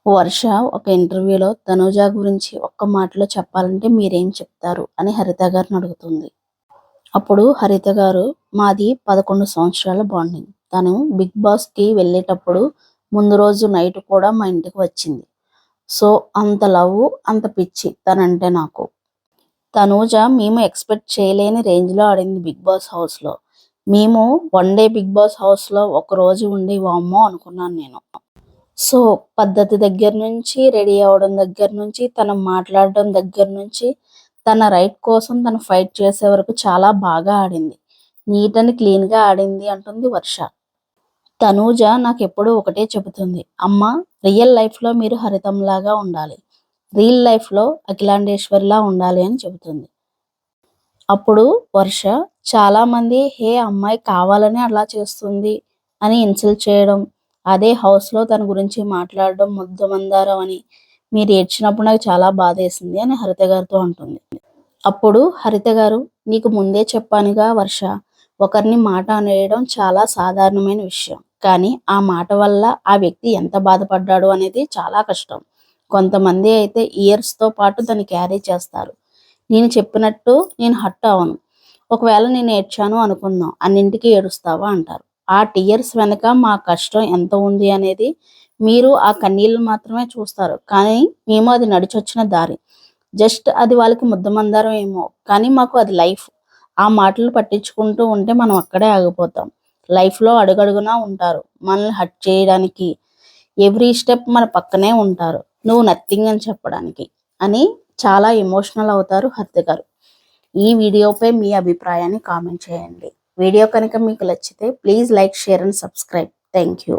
వర్ష ఒక ఇంటర్వ్యూలో తనూజ గురించి ఒక్క మాటలో చెప్పాలంటే మీరేం చెప్తారు అని హరిత గారిని అడుగుతుంది. అప్పుడు హరిత గారు, మాది 11 సంవత్సరాల బాండింగ్. తను బిగ్ బాస్కి వెళ్ళేటప్పుడు ముందు రోజు నైట్ కూడా మా ఇంటికి వచ్చింది. సో అంత లవ్, అంత పిచ్చి తనంటే నాకు. తనూజ మేము ఎక్స్పెక్ట్ చేయలేని రేంజ్లో ఆడింది బిగ్ బాస్ హౌస్లో. మేము వన్ డే బిగ్ బాస్ హౌస్లో ఒక రోజు ఉండి వామ్మో అనుకున్నాను నేను. సో పద్ధతి దగ్గర నుంచి, రెడీ అవ్వడం దగ్గర నుంచి, తను మాట్లాడడం దగ్గర నుంచి, తన రైట్ కోసం తను ఫైట్ చేసే వరకు చాలా బాగా ఆడింది. నీట్ అండ్ క్లీన్గా ఆడింది అంటుంది వర్ష. తనూజ నాకెప్పుడూ ఒకటే చెబుతుంది, అమ్మ రియల్ లైఫ్లో మీరు హరితంలాగా ఉండాలి, రియల్ లైఫ్లో అఖిలాండేశ్వర్లా ఉండాలి అని చెబుతుంది. అప్పుడు వర్ష చాలామంది హే అమ్మాయి కావాలని అలా చేస్తుంది అని ఇన్సల్ట్ చేయడం, అదే హౌస్లో తన గురించి మాట్లాడడం ముద్దమందారం అని మీరు ఏడ్చినప్పుడు నాకు చాలా బాధేసింది అని హరిత గారితో అంటుంది. అప్పుడు హరిత గారు, నీకు ముందే చెప్పానుగా వర్ష, ఒకరిని మాట అనేయడం చాలా సాధారణమైన విషయం, కానీ ఆ మాట వల్ల ఆ వ్యక్తి ఎంత బాధపడ్డాడు అనేది చాలా కష్టం. కొంతమంది అయితే ఇయర్స్తో పాటు దాన్ని క్యారీ చేస్తారు. నేను చెప్పినట్టు నేను హర్ట్ అవను, ఒకవేళ నేను ఏడ్చాను అనుకుందాం, అన్నింటికీ ఏడుస్తావా అంటారు. ఆ టీయర్స్ వెనక మా కష్టం ఎంత ఉంది అనేది మీరు ఆ కన్నీళ్ళు మాత్రమే చూస్తారు, కానీ మేము అది నడిచొచ్చిన దారి. జస్ట్ అది వాళ్ళకి ముద్దమందారం ఏమో, కానీ మాకు అది లైఫ్. ఆ మాటలు పట్టించుకుంటూ ఉంటే మనం అక్కడే ఆగిపోతాం. లైఫ్లో అడుగడుగునా ఉంటారు మనల్ని హర్ట్ చేయడానికి, ఎవ్రీ స్టెప్ మన పక్కనే ఉంటారు, నువ్వు నథింగ్ అని చెప్పడానికి అని చాలా ఎమోషనల్ అవుతారు హరిత గారు. ఈ వీడియోపై మీ అభిప్రాయాన్ని కామెంట్ చేయండి. వీడియో కనుక మీకు నచ్చితే please like, share and subscribe. Thank you.